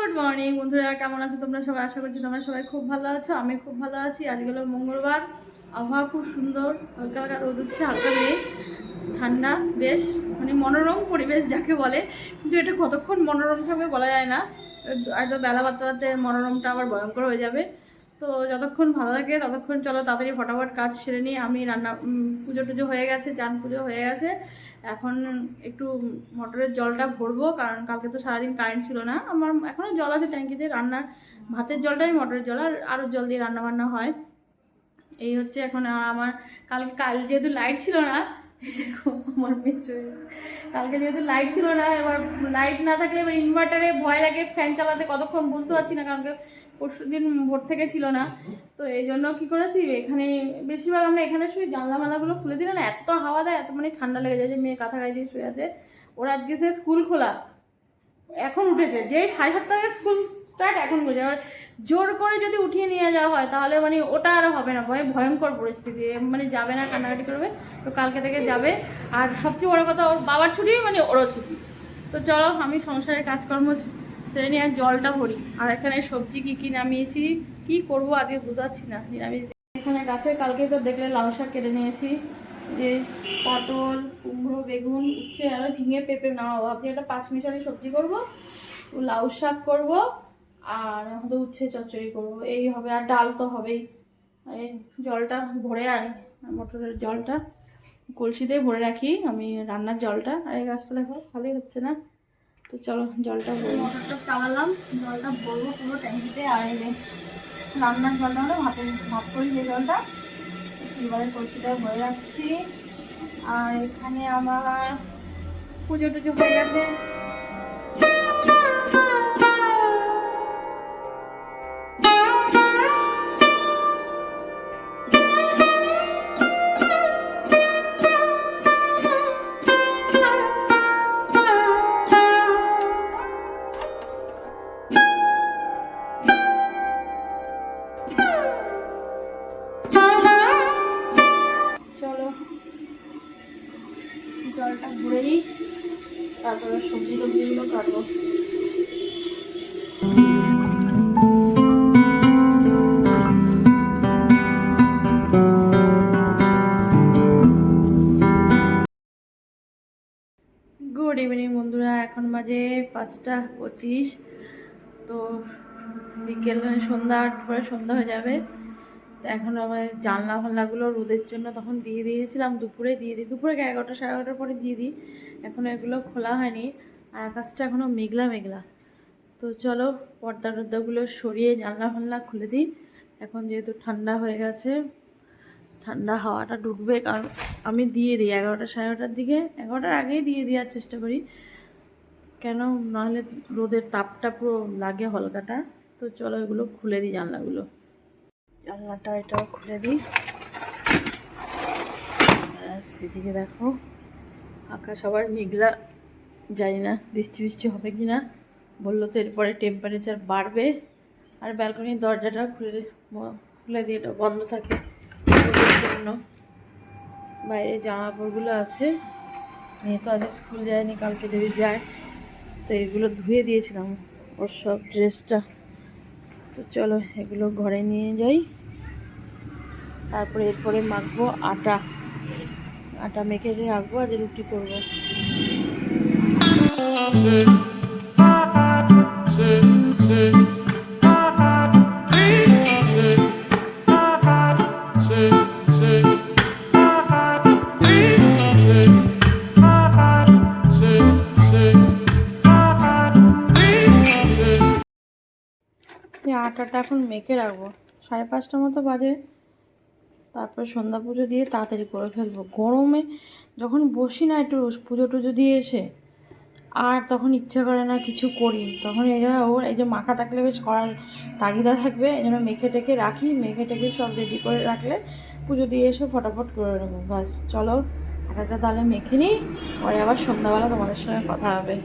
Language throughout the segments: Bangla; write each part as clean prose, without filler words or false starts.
গুড মর্নিং বন্ধুরা, কেমন আছো তোমরা সবাই? আশা করছি তোমরা সবাই খুব ভালো আছো। আমি খুব ভালো আছি। আজকে হলো মঙ্গলবার, আবহাওয়া খুব সুন্দর, হালকা হালকা রোদ উঠছে, হালকা মেঘ, ঠান্ডা, বেশ মানে মনোরম পরিবেশ যাকে বলে। কিন্তু এটা কতক্ষণ মনোরম থাকবে বলা যায় না, একদম বেলা বাড়তে বাড়তে মনোরমটা আবার ভয়ঙ্কর হয়ে যাবে। তো যতক্ষণ ভালো লাগে ততক্ষণ চলো তাড়াতাড়ি ফটাফট কাজ সেরে নিই। আমি রান্না পুজো টুজো হয়ে গেছে, চান পুজো হয়ে গেছে। এখন একটু মোটরের জলটা ভরবো, কারণ কালকে তো সারাদিন কারেন্ট ছিল না। আমার এখনও জল আছে ট্যাঙ্কিতে, রান্নার ভাতের জলটাই মোটরের জল, আর আরও জল দিয়ে রান্না বান্না হয়। এই হচ্ছে এখন আমার কাল যেহেতু লাইট ছিল না, আমার মিস হয়েছে। কালকে যেহেতু লাইট ছিল না, এবার লাইট না থাকলে এবার ইনভার্টারে ভয় লাগে ফ্যান চালাতে, কতক্ষণ বুঝতে পারছি না, কারণ পরশু দিন ভোর থেকে ছিল না। তো এই জন্য কী করেছি, এখানে বেশিরভাগ আমরা এখানে শুই, জানলা মালাগুলো খুলে দিলে না এত হাওয়া দেয়, এত মানে ঠান্ডা লেগে যায়। যে মেয়ে কাঁথা গায়ে দিয়ে শুয়ে আছে, ওর আজকে সে স্কুল খোলা, এখন উঠেছে, যেই 7:30 থেকে স্কুল স্টার্ট এখন বুঝে। আর জোর করে যদি উঠিয়ে নিয়ে যাওয়া হয় তাহলে মানে ওটা আর হবে না, ভয়ঙ্কর পরিস্থিতি, মানে যাবে না, কান্নাকাটি করবে। তো কালকে থেকে যাবে। আর সবচেয়ে বড় কথা, ওর বাবার ছুটি মানে ওরও ছুটি। তো চলো আমি সংসারের কাজকর্ম সেরে নিয়ে আর জলটা ভরি। আর এখানে সবজি কী কী নামিয়েছি, কি করব আজকে বুঝাচ্ছি না, নিরামিষ। এখানে গাছের কালকেই তো দেখলে লাউ শাক কেটে নিয়েছি, যে পটল, কুমড়ো, বেগুন, উচ্ছে, আরও ঝিঙে, পেঁপে নাও, ভাবছি একটা পাঁচমিশালি সবজি করব, লাউ শাক করব, আর হয়তো উচ্ছে চচ্চড়ি করব, এই হবে। আর ডাল তো হবেই। এই জলটা ভরে আনি, মোটরের জলটা কলসিতে ভরে রাখি আমি, রান্নার জলটা। আর এই গাছটা দেখো ভালোই হচ্ছে না। তো চলো জলটা ভরে, মোটরটা চালালাম, জলটা ভরবো পুরো ট্যাঙ্কিতে। আর এই রান্নার জলটা হলো ভাত করি যে জলটা, এবারে কলসিটা ভরে রাখছি। আর এখানে আমার পুজো টুজো হয়ে গেছে। চলো জলটা ভরে নিই, তারপরে সবজি টবজিগুলো কাটবো। গুড ইভিনিং বন্ধুরা, এখন বাজে 5টা 25। তো বিকেল মানে সন্ধ্যা 8 পরে সন্ধ্যা হয়ে যাবে। তো এখন আমার জানলা ফানলাগুলো রোদের জন্য তখন দিয়ে দিয়েছিলাম, দুপুরে দিয়ে দিই, দুপুরে 11টা 11:30 পরে দিয়ে দিই। এখনও এগুলো খোলা হয়নি, আর আকাশটা এখনও মেঘলা মেঘলা। তো চলো পর্দা টর্দাগুলো সরিয়ে জানলা ফানলা খুলে দিই। এখন যেহেতু ঠান্ডা হয়ে গেছে, ঠান্ডা হাওয়াটা ঢুকবে, কারণ আমি দিয়ে দিই 11টা 11:30 দিকে, 11টার আগেই দিয়ে দেওয়ার চেষ্টা করি, কেন নাহলে রোদের তাপটা পুরো লাগে হলকাটা। তো চলো এগুলো খুলে দিই, জানলাগুলো, জানলাটা এটাও খুলে দিই। সেদিকে দেখো আকাশ আবার মেঘলা, জানি না বৃষ্টি বৃষ্টি হবে কি না। বললো তো এরপরে টেম্পারেচার বাড়বে। আর ব্যালকনির দরজাটা খুলে দিয়ে, এটা বন্ধ থাকে জন্য। বাইরে জামা কাপড়গুলো আছে, মেয়ে তো আজ স্কুল যায়নি, কালকে যদি যায়। তো এগুলো ধুয়ে দিয়েছিলাম, ওর সব ড্রেসটা। তো চলো এগুলো ঘরে নিয়ে যাই, তারপরে এরপরে মাখবো আটা। আটা মেখে রাখবো, আজ রুটি করবো। আটাটা এখন মেখে রাখবো, 5:30 মতো বাজে। তারপরে সন্ধ্যা পুজো দিয়ে তাড়াতাড়ি করে ফেলবো। গরমে যখন বসি না একটু পুজো টুজো দিয়ে এসে, আর তখন ইচ্ছা করে না কিছু করি, তখন এই জন্য ওর এই যে মাখা থাকলে বেশ করার তাগিদা থাকবে, এই জন্য মেখে টেকে রাখি, মেখে টেকে সব রেডি করে রাখলে পুজো দিয়ে এসে ফটাফট করে নেবো। বাস চলো আটাটা তাহলে মেখে নিই, পরে আবার সন্ধ্যাবেলা তোমাদের সঙ্গে কথা হবে।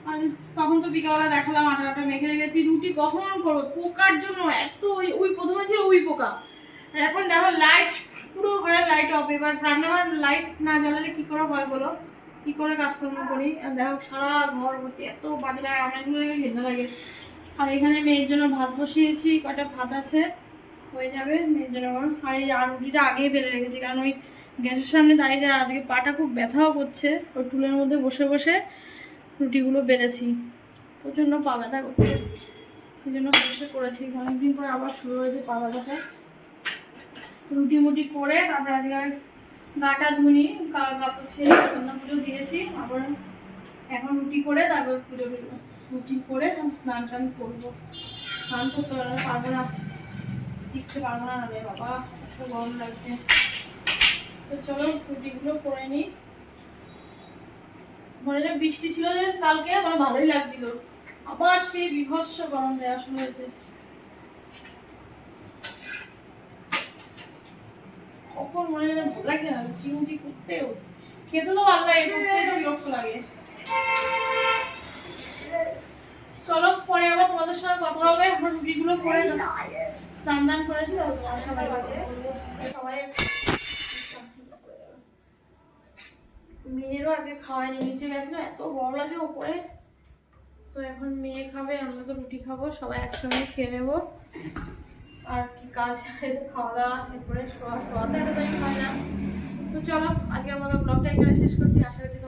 আর তখন তো বিকালবেলা দেখালাম আটা মেখে রেখেছি, রুটি কখন করবো, পোকার জন্য এত ওই প্রথমে ছিল ওই পোকা, আর এখন দেখো লাইট, পুরো ঘরের লাইট অফ। এবার রান্নাঘর লাইট না জ্বালালে কি করে হয় বলো? কি করে কাজকর্ম করি। আর দেখো সারা ঘর ভর্তি এত বাজে লাগে, আমার এগুলো দেখে ঘেন্না লাগে। আর এখানে মেয়ের জন্য ভাত বসিয়েছি, কটা ভাত আছে, হয়ে যাবে মেয়ের জন্য। আর এই আর রুটিটা আগেই বেলে রেখেছি, কারণ ওই গ্যাসের সামনে দাঁড়িয়ে দাঁড়িয়ে আজকে পাটা খুব ব্যথাও করছে। ওই টুলের মধ্যে বসে বসে রুটিগুলো বেলেছি, প্রচণ্ড পা ব্যথা করছে, সেই জন্য বসে করেছি। অনেকদিন পর আবার শুরু হয়েছে পা ব্যথাটা। রুটি মুটি করে তারপরে আজকে গাটা ধুনি, কাপড় ছেড়ে সন্ধ্যা পুজো দিয়েছি। আবার এখন রুটি করে তারপর পুজো দেবো। রুটি করে আমি স্নান টান করবো। স্নান করতে পারবো না, টিকতে পারবো না রে বাবা, এত গরম লাগছে। তো চলো রুটিগুলো করে নিই। মনে হয় বৃষ্টি ছিল যে কালকে, আমার ভালোই লাগছিল, আবার সেই বিভৎস গরম দেওয়া শুরু হয়েছে। কখন মনে হয় ভালো লাগে না রুটি মুটি করতেও, খেতে তো ভালো লাগে, করতে তো বিরক্ত লাগে। চলো পরে আবার তোমাদের সঙ্গে কথা হবে। এখন রুটিগুলো করে স্নান দান করেছি, সবাই মেয়েরও আজকে খাওয়াই নিচে গেছিল, এত গরম লাগছে ওপরে। তো এখন মেয়ে খাবে, আমরা তো রুটি খাবো, সবাই একসঙ্গে খেয়ে নেবো। আর কি কাজ, খাওয়া দাওয়া, এরপরে শোয়া তো এত টাইম হয় না। তো চলো আজকের মতো ব্লগটা এখানে শেষ করছি। আশা করছি